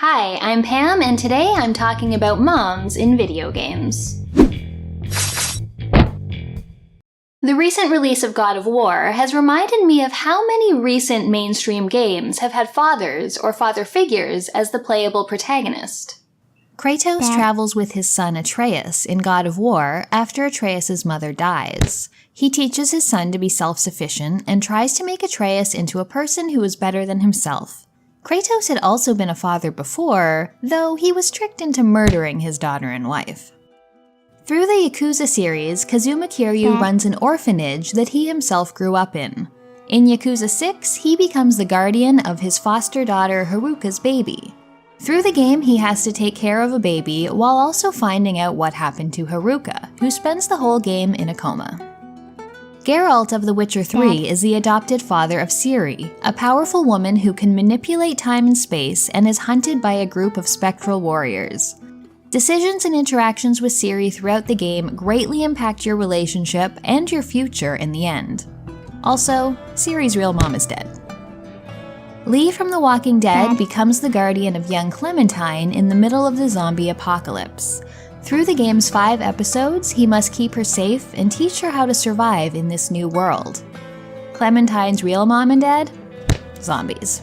Hi, I'm Pam, and today I'm talking about moms in video games. The recent release of God of War has reminded me of how many recent mainstream games have had fathers or father figures as the playable protagonist. Kratos travels with his son Atreus in God of War after Atreus' mother dies. He teaches his son to be self-sufficient and tries to make Atreus into a person who is better than himself. Kratos had also been a father before, though he was tricked into murdering his daughter and wife. Through the Yakuza series, Kazuma Kiryu runs an orphanage that he himself grew up in. In Yakuza 6, he becomes the guardian of his foster daughter Haruka's baby. Through the game, he has to take care of a baby while also finding out what happened to Haruka, who spends the whole game in a coma. Geralt of The Witcher 3 is the adopted father of Ciri, a powerful woman who can manipulate time and space and is hunted by a group of spectral warriors. Decisions and interactions with Ciri throughout the game greatly impact your relationship and your future in the end. Also, Ciri's real mom is dead. Lee from The Walking Dead becomes the guardian of young Clementine in the middle of the zombie apocalypse. Through the game's 5 episodes, he must keep her safe and teach her how to survive in this new world. Clementine's real mom and dad? Zombies.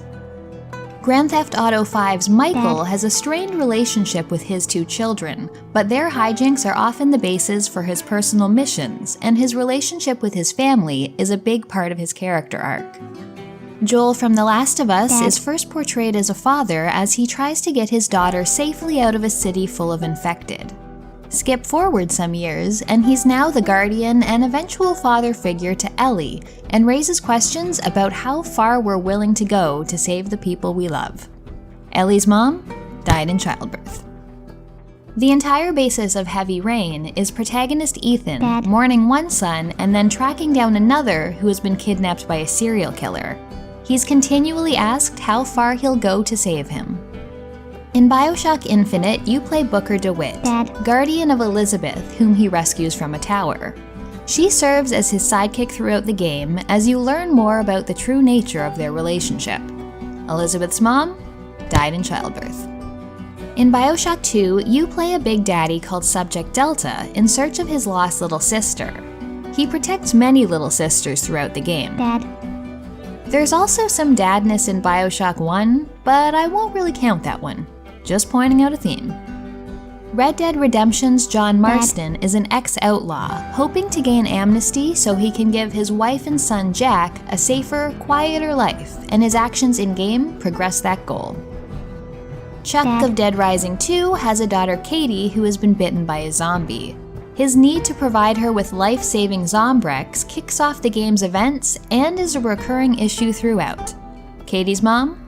Grand Theft Auto 5's Michael has a strained relationship with his 2 children, but their hijinks are often the basis for his personal missions, and his relationship with his family is a big part of his character arc. Joel from The Last of Us is first portrayed as a father as he tries to get his daughter safely out of a city full of infected. Skip forward some years, and he's now the guardian and eventual father figure to Ellie, and raises questions about how far we're willing to go to save the people we love. Ellie's mom died in childbirth. The entire basis of Heavy Rain is protagonist Ethan mourning one son and then tracking down another who has been kidnapped by a serial killer. He's continually asked how far he'll go to save him. In Bioshock Infinite, you play Booker DeWitt, guardian of Elizabeth, whom he rescues from a tower. She serves as his sidekick throughout the game as you learn more about the true nature of their relationship. Elizabeth's mom died in childbirth. In Bioshock 2, you play a Big Daddy called Subject Delta in search of his lost little sister. He protects many little sisters throughout the game. There's also some dadness in Bioshock 1, but I won't really count that one. Just pointing out a theme. Red Dead Redemption's John Marston is an ex-outlaw, hoping to gain amnesty so he can give his wife and son Jack a safer, quieter life, and his actions in-game progress that goal. Chuck of Dead Rising 2 has a daughter Katie who has been bitten by a zombie. His need to provide her with life-saving Zombrex kicks off the game's events and is a recurring issue throughout. Katie's mom?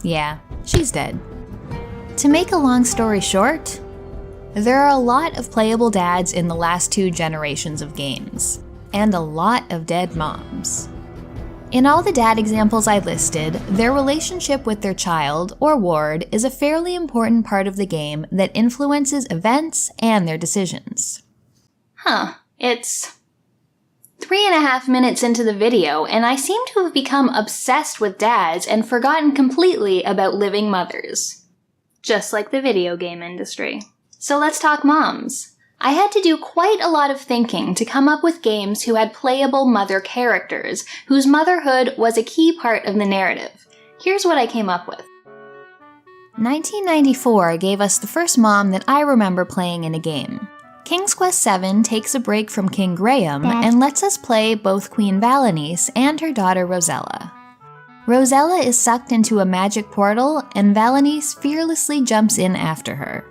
Yeah, she's dead. To make a long story short, there are a lot of playable dads in the last 2 generations of games, and a lot of dead moms. In all the dad examples I listed, their relationship with their child, or ward, is a fairly important part of the game that influences events and their decisions. It's 3.5 minutes into the video, and I seem to have become obsessed with dads and forgotten completely about living mothers. Just like the video game industry. So let's talk moms. I had to do quite a lot of thinking to come up with games who had playable mother characters, whose motherhood was a key part of the narrative. Here's what I came up with. 1994 gave us the first mom that I remember playing in a game. King's Quest VII takes a break from King Graham and lets us play both Queen Valanice and her daughter Rosella. Rosella is sucked into a magic portal, and Valanice fearlessly jumps in after her.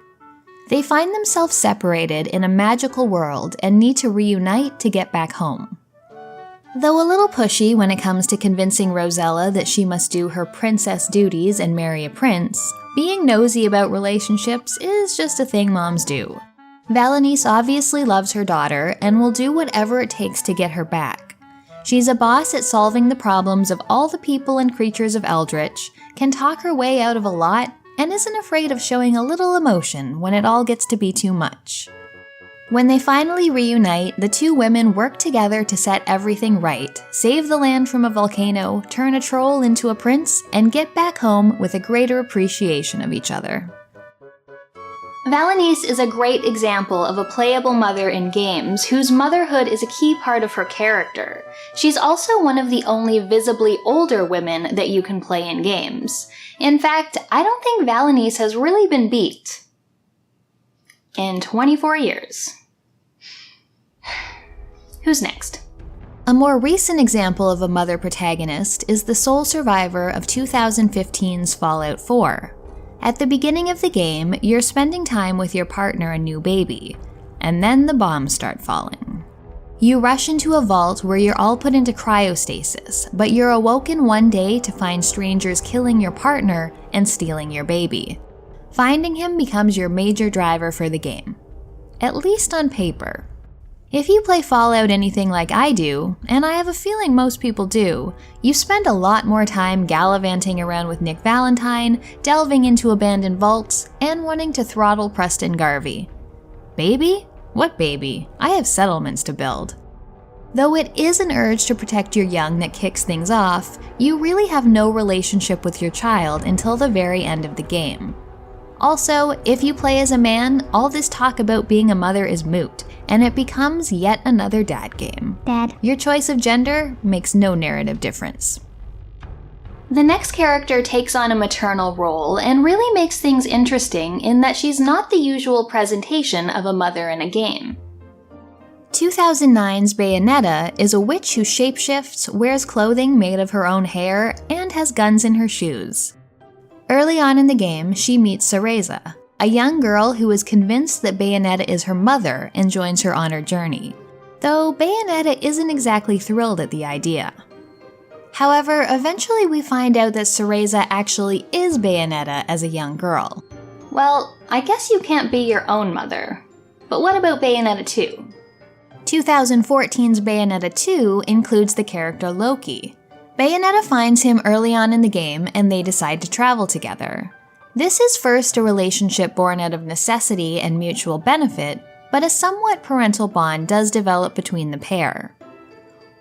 They find themselves separated in a magical world and need to reunite to get back home. Though a little pushy when it comes to convincing Rosella that she must do her princess duties and marry a prince, being nosy about relationships is just a thing moms do. Valanice obviously loves her daughter and will do whatever it takes to get her back. She's a boss at solving the problems of all the people and creatures of Eldritch, can talk her way out of a lot, and isn't afraid of showing a little emotion when it all gets to be too much. When they finally reunite, the two women work together to set everything right, save the land from a volcano, turn a troll into a prince, and get back home with a greater appreciation of each other. Valanice is a great example of a playable mother in games whose motherhood is a key part of her character. She's also one of the only visibly older women that you can play in games. In fact, I don't think Valanice has really been beat in 24 years. Who's next? A more recent example of a mother protagonist is the sole survivor of 2015's Fallout 4. At the beginning of the game, you're spending time with your partner and new baby, and then the bombs start falling. You rush into a vault where you're all put into cryostasis, but you're awoken one day to find strangers killing your partner and stealing your baby. Finding him becomes your major driver for the game. At least on paper. If you play Fallout anything like I do, and I have a feeling most people do, you spend a lot more time gallivanting around with Nick Valentine, delving into abandoned vaults, and wanting to throttle Preston Garvey. Baby? What baby? I have settlements to build. Though it is an urge to protect your young that kicks things off, you really have no relationship with your child until the very end of the game. Also, if you play as a man, all this talk about being a mother is moot, and it becomes yet another dad game. Dad. Your choice of gender makes no narrative difference. The next character takes on a maternal role and really makes things interesting in that she's not the usual presentation of a mother in a game. 2009's Bayonetta is a witch who shapeshifts, wears clothing made of her own hair, and has guns in her shoes. Early on in the game, she meets Cereza, a young girl who is convinced that Bayonetta is her mother and joins her on her journey, though Bayonetta isn't exactly thrilled at the idea. However, eventually we find out that Cereza actually is Bayonetta as a young girl. Well, I guess you can't be your own mother. But what about Bayonetta 2? 2014's Bayonetta 2 includes the character Loki. Bayonetta finds him early on in the game and they decide to travel together. This is first a relationship born out of necessity and mutual benefit, but a somewhat parental bond does develop between the pair.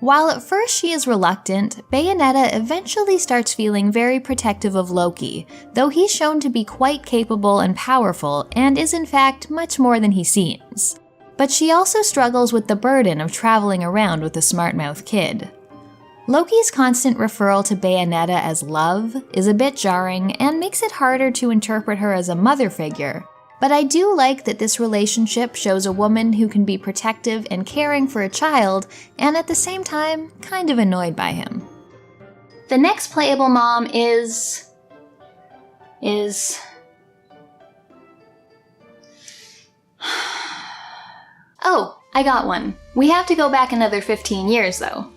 While at first she is reluctant, Bayonetta eventually starts feeling very protective of Loki, though he's shown to be quite capable and powerful and is in fact much more than he seems. But she also struggles with the burden of traveling around with a smart-mouth kid. Loki's constant referral to Bayonetta as love is a bit jarring and makes it harder to interpret her as a mother figure, but I do like that this relationship shows a woman who can be protective and caring for a child and at the same time kind of annoyed by him. The next playable mom is... Oh, I got one. We have to go back another 15 years though.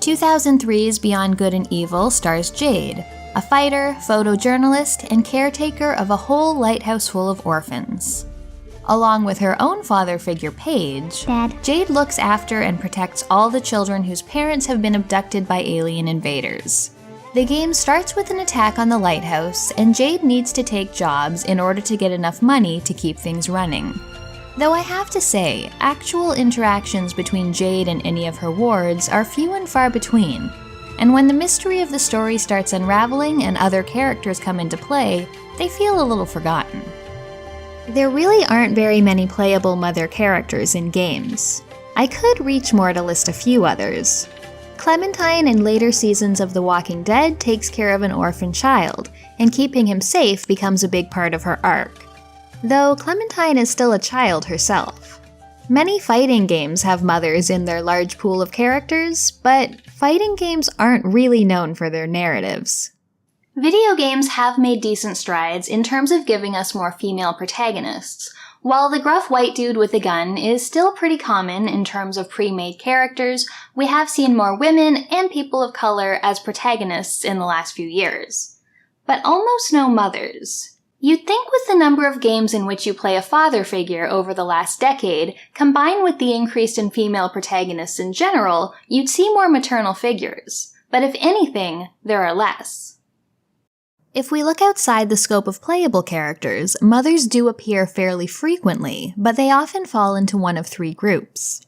2003's Beyond Good and Evil stars Jade, a fighter, photojournalist, and caretaker of a whole lighthouse full of orphans. Along with her own father figure Paige, Dad. Jade looks after and protects all the children whose parents have been abducted by alien invaders. The game starts with an attack on the lighthouse, and Jade needs to take jobs in order to get enough money to keep things running. Though I have to say, actual interactions between Jade and any of her wards are few and far between, and when the mystery of the story starts unraveling and other characters come into play, they feel a little forgotten. There really aren't very many playable mother characters in games. I could reach more to list a few others. Clementine in later seasons of The Walking Dead takes care of an orphan child, and keeping him safe becomes a big part of her arc. Though Clementine is still a child herself. Many fighting games have mothers in their large pool of characters, but fighting games aren't really known for their narratives. Video games have made decent strides in terms of giving us more female protagonists. While the gruff white dude with a gun is still pretty common in terms of pre-made characters, we have seen more women and people of color as protagonists in the last few years. But almost no mothers. You'd think with the number of games in which you play a father figure over the last decade, combined with the increase in female protagonists in general, you'd see more maternal figures. But if anything, there are less. If we look outside the scope of playable characters, mothers do appear fairly frequently, but they often fall into one of three groups.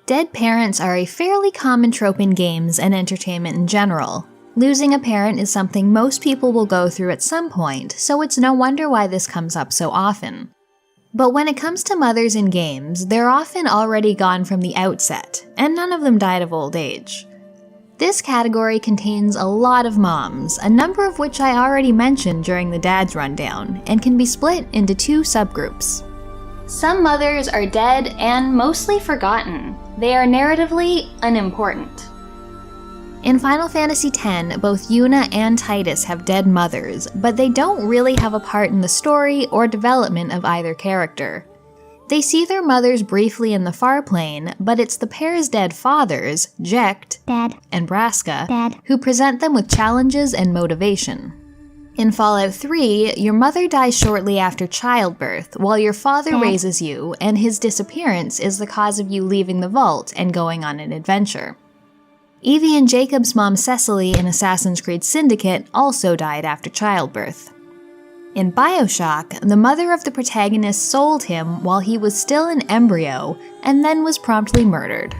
Dead parents are a fairly common trope in games and entertainment in general. Losing a parent is something most people will go through at some point, so it's no wonder why this comes up so often. But when it comes to mothers in games, they're often already gone from the outset, and none of them died of old age. This category contains a lot of moms, a number of which I already mentioned during the Dads rundown, and can be split into two subgroups. Some mothers are dead and mostly forgotten. They are narratively unimportant. In Final Fantasy X, both Yuna and Titus have dead mothers, but they don't really have a part in the story or development of either character. They see their mothers briefly in the far plane, but it's the pair's dead fathers, Jecht Dad. and Braska, Dad. who present them with challenges and motivation. In Fallout 3, your mother dies shortly after childbirth, while your father Dad. raises you, and his disappearance is the cause of you leaving the vault and going on an adventure. Evie and Jacob's mom Cecily in Assassin's Creed Syndicate also died after childbirth. In Bioshock, the mother of the protagonist sold him while he was still an embryo, and then was promptly murdered.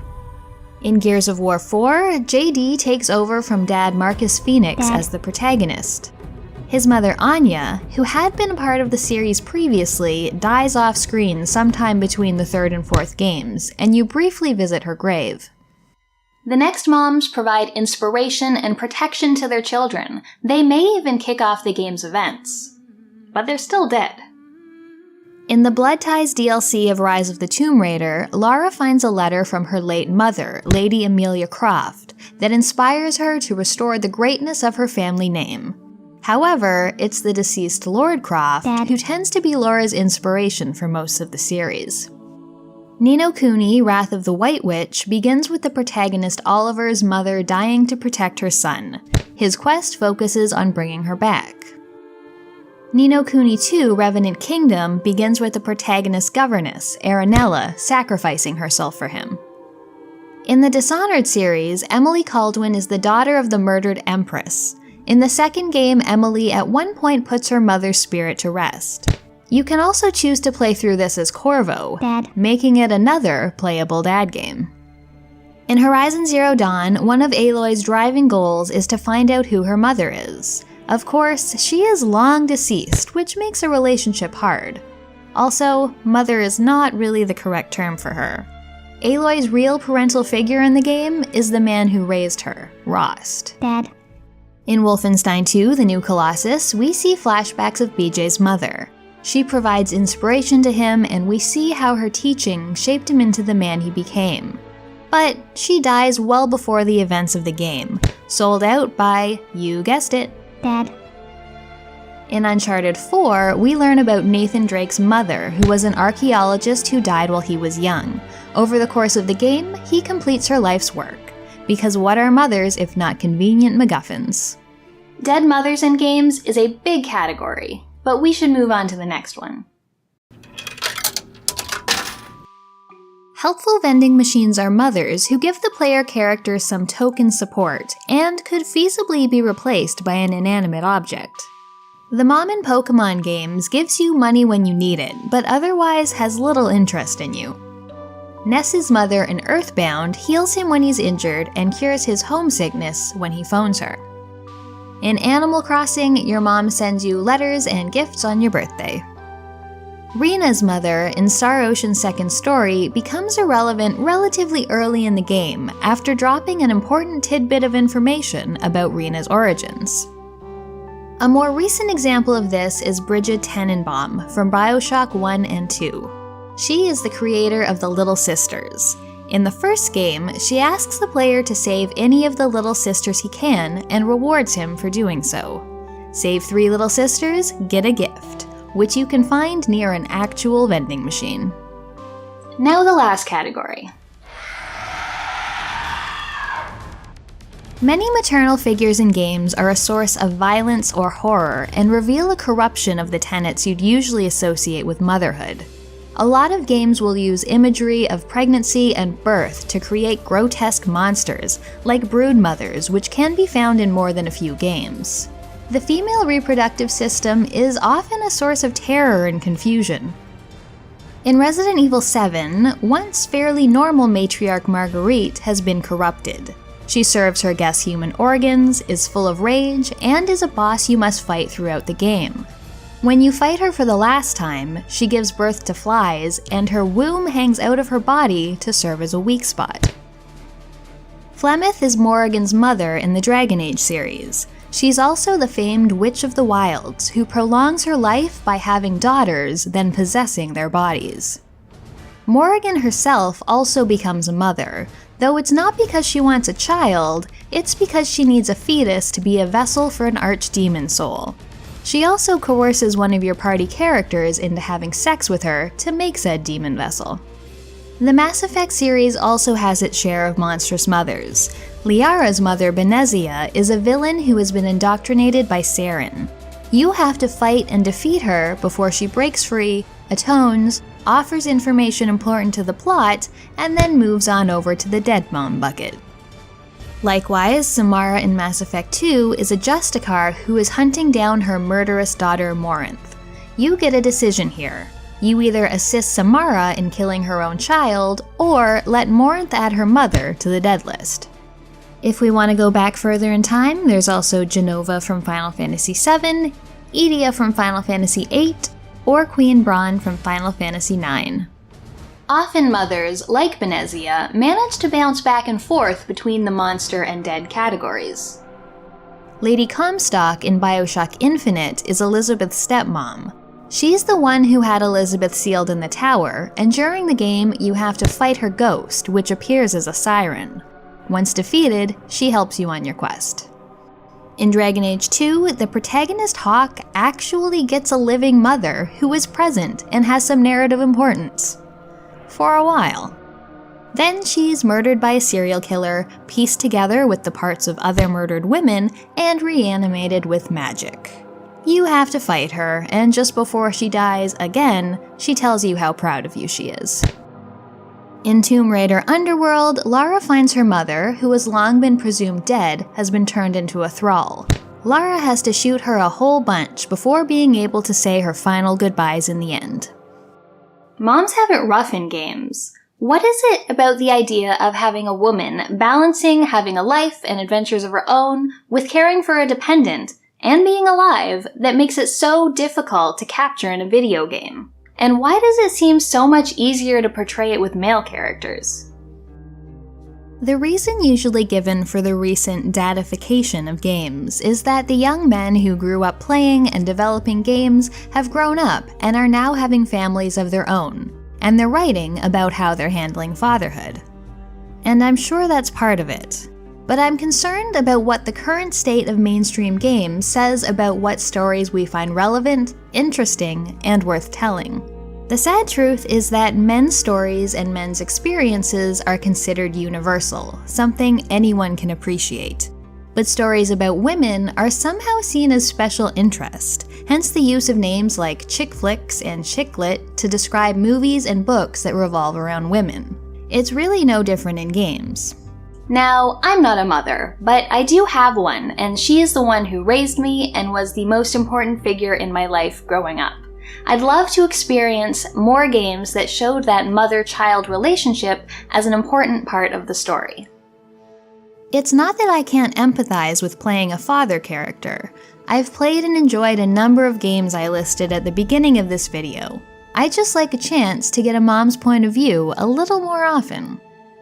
In Gears of War 4, JD takes over from Dad Marcus Phoenix Dad. as the protagonist. His mother Anya, who had been a part of the series previously, dies off screen sometime between the third and fourth games, and you briefly visit her grave. The next moms provide inspiration and protection to their children. They may even kick off the game's events. But they're still dead. In the Blood Ties DLC of Rise of the Tomb Raider, Lara finds a letter from her late mother, Lady Amelia Croft, that inspires her to restore the greatness of her family name. However, it's the deceased Lord Croft Dad. who tends to be Laura's inspiration for most of the series. Ni no Kuni, Wrath of the White Witch, begins with the protagonist Oliver's mother dying to protect her son. His quest focuses on bringing her back. Ni no Kuni 2, Revenant Kingdom, begins with the protagonist's governess, Aranella, sacrificing herself for him. In the Dishonored series, Emily Kaldwin is the daughter of the murdered Empress. In the second game, Emily at one point puts her mother's spirit to rest. You can also choose to play through this as Corvo, Dad. making it another playable dad game. In Horizon Zero Dawn, one of Aloy's driving goals is to find out who her mother is. Of course, she is long deceased, which makes a relationship hard. Also, mother is not really the correct term for her. Aloy's real parental figure in the game is the man who raised her, Rost. Dad. In Wolfenstein 2, The New Colossus, we see flashbacks of BJ's mother. She provides inspiration to him, and we see how her teaching shaped him into the man he became. But she dies well before the events of the game, sold out by, you guessed it, Dad. In Uncharted 4, we learn about Nathan Drake's mother, who was an archaeologist who died while he was young. Over the course of the game, he completes her life's work. Because what are mothers if not convenient MacGuffins? Dead mothers in games is a big category, but we should move on to the next one. Helpful vending machines are mothers who give the player character some token support, and could feasibly be replaced by an inanimate object. The mom in Pokemon games gives you money when you need it, but otherwise has little interest in you. Ness's mother in Earthbound heals him when he's injured and cures his homesickness when he phones her. In Animal Crossing, your mom sends you letters and gifts on your birthday. Rena's mother in Star Ocean's second story becomes irrelevant relatively early in the game after dropping an important tidbit of information about Rena's origins. A more recent example of this is Bridget Tenenbaum from Bioshock 1 and 2. She is the creator of the Little Sisters. In the first game, she asks the player to save any of the Little Sisters he can and rewards him for doing so. Save 3 Little Sisters, get a gift, which you can find near an actual vending machine. Now the last category. Many maternal figures in games are a source of violence or horror and reveal a corruption of the tenets you'd usually associate with motherhood. A lot of games will use imagery of pregnancy and birth to create grotesque monsters, like brood mothers, which can be found in more than a few games. The female reproductive system is often a source of terror and confusion. In Resident Evil 7, once fairly normal matriarch Marguerite has been corrupted. She serves her guests human organs, is full of rage, and is a boss you must fight throughout the game. When you fight her for the last time, she gives birth to flies, and her womb hangs out of her body to serve as a weak spot. Flemeth is Morrigan's mother in the Dragon Age series. She's also the famed Witch of the Wilds, who prolongs her life by having daughters, then possessing their bodies. Morrigan herself also becomes a mother, though it's not because she wants a child, it's because she needs a fetus to be a vessel for an archdemon soul. She also coerces one of your party characters into having sex with her to make said demon vessel. The Mass Effect series also has its share of monstrous mothers. Liara's mother, Benezia, is a villain who has been indoctrinated by Saren. You have to fight and defeat her before she breaks free, atones, offers information important to the plot, and then moves on over to the dead mom bucket. Likewise, Samara in Mass Effect 2 is a Justicar who is hunting down her murderous daughter Morinth. You get a decision here. You either assist Samara in killing her own child, or let Morinth add her mother to the dead list. If we want to go back further in time, there's also Genova from Final Fantasy VII, Edea from Final Fantasy VIII, or Queen Braun from Final Fantasy IX. Often mothers, like Benezia, manage to bounce back and forth between the monster and dead categories. Lady Comstock in Bioshock Infinite is Elizabeth's stepmom. She's the one who had Elizabeth sealed in the tower, and during the game you have to fight her ghost, which appears as a siren. Once defeated, she helps you on your quest. In Dragon Age 2, the protagonist Hawke actually gets a living mother who is present and has some narrative importance. For a while. Then she's murdered by a serial killer, pieced together with the parts of other murdered women, and reanimated with magic. You have to fight her, and just before she dies again, she tells you how proud of you she is. In Tomb Raider Underworld, Lara finds her mother, who has long been presumed dead, has been turned into a thrall. Lara has to shoot her a whole bunch before being able to say her final goodbyes in the end. Moms have it rough in games. What is it about the idea of having a woman balancing having a life and adventures of her own with caring for a dependent and being alive that makes it so difficult to capture in a video game? And why does it seem so much easier to portray it with male characters? The reason usually given for the recent dadification of games is that the young men who grew up playing and developing games have grown up and are now having families of their own, and they're writing about how they're handling fatherhood. And I'm sure that's part of it. But I'm concerned about what the current state of mainstream games says about what stories we find relevant, interesting, and worth telling. The sad truth is that men's stories and men's experiences are considered universal, something anyone can appreciate. But stories about women are somehow seen as special interest, hence the use of names like chick flicks and chick lit to describe movies and books that revolve around women. It's really no different in games. Now, I'm not a mother, but I do have one, and she is the one who raised me and was the most important figure in my life growing up. I'd love to experience more games that showed that mother-child relationship as an important part of the story. It's not that I can't empathize with playing a father character. I've played and enjoyed a number of games I listed at the beginning of this video. I'd just like a chance to get a mom's point of view a little more often.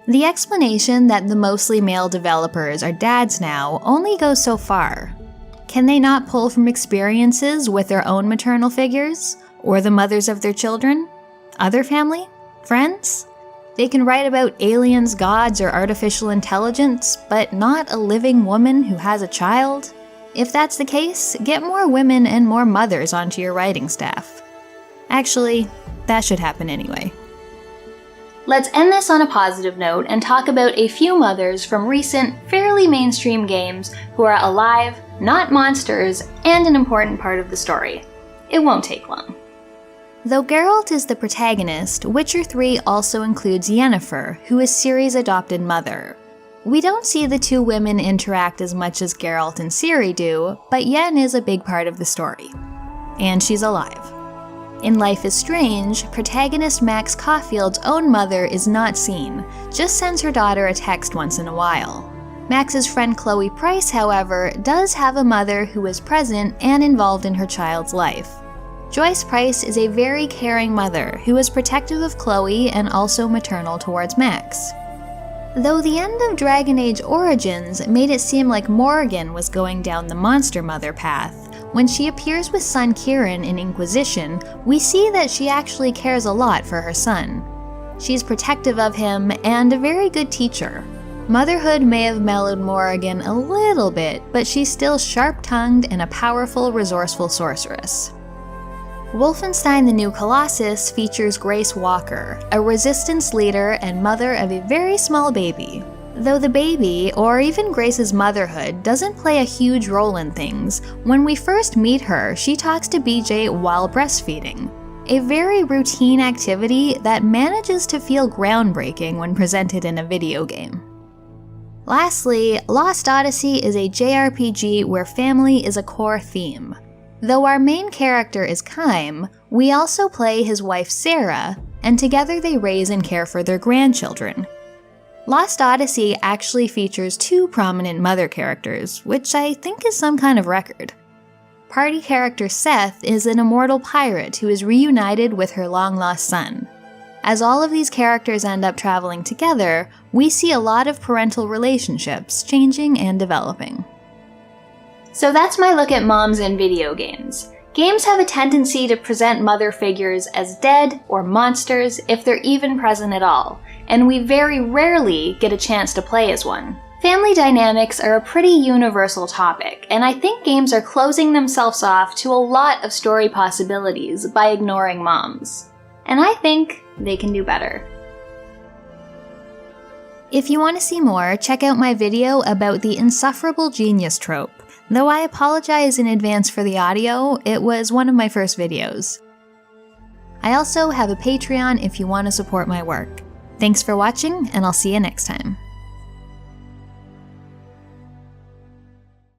The explanation that the mostly male developers are dads now only goes so far. Can they not pull from experiences with their own maternal figures? Or the mothers of their children? Other family? Friends? They can write about aliens, gods, or artificial intelligence, but not a living woman who has a child? If that's the case, get more women and more mothers onto your writing staff. Actually, that should happen anyway. Let's end this on a positive note and talk about a few mothers from recent, fairly mainstream games who are alive, not monsters, and an important part of the story. It won't take long. Though Geralt is the protagonist, Witcher 3 also includes Yennefer, who is Ciri's adopted mother. We don't see the two women interact as much as Geralt and Ciri do, but Yen is a big part of the story. And she's alive. In Life is Strange, protagonist Max Caulfield's own mother is not seen, just sends her daughter a text once in a while. Max's friend Chloe Price, however, does have a mother who is present and involved in her child's life. Joyce Price is a very caring mother who is protective of Chloe and also maternal towards Max. Though the end of Dragon Age Origins made it seem like Morrigan was going down the monster mother path, when she appears with son Kieran in Inquisition, we see that she actually cares a lot for her son. She's protective of him and a very good teacher. Motherhood may have mellowed Morrigan a little bit, but she's still sharp-tongued and a powerful, resourceful sorceress. Wolfenstein: The New Colossus features Grace Walker, a resistance leader and mother of a very small baby. Though the baby, or even Grace's motherhood, doesn't play a huge role in things, when we first meet her, she talks to BJ while breastfeeding. A very routine activity that manages to feel groundbreaking when presented in a video game. Lastly, Lost Odyssey is a JRPG where family is a core theme. Though our main character is Kaim, we also play his wife Sarah, and together they raise and care for their grandchildren. Lost Odyssey actually features two prominent mother characters, which I think is some kind of record. Party character Seth is an immortal pirate who is reunited with her long-lost son. As all of these characters end up traveling together, we see a lot of parental relationships changing and developing. So that's my look at moms in video games. Games have a tendency to present mother figures as dead or monsters if they're even present at all, and we very rarely get a chance to play as one. Family dynamics are a pretty universal topic, and I think games are closing themselves off to a lot of story possibilities by ignoring moms. And I think they can do better. If you want to see more, check out my video about the insufferable genius trope. Though I apologize in advance for the audio, it was one of my first videos. I also have a Patreon if you want to support my work. Thanks for watching, and I'll see you next time.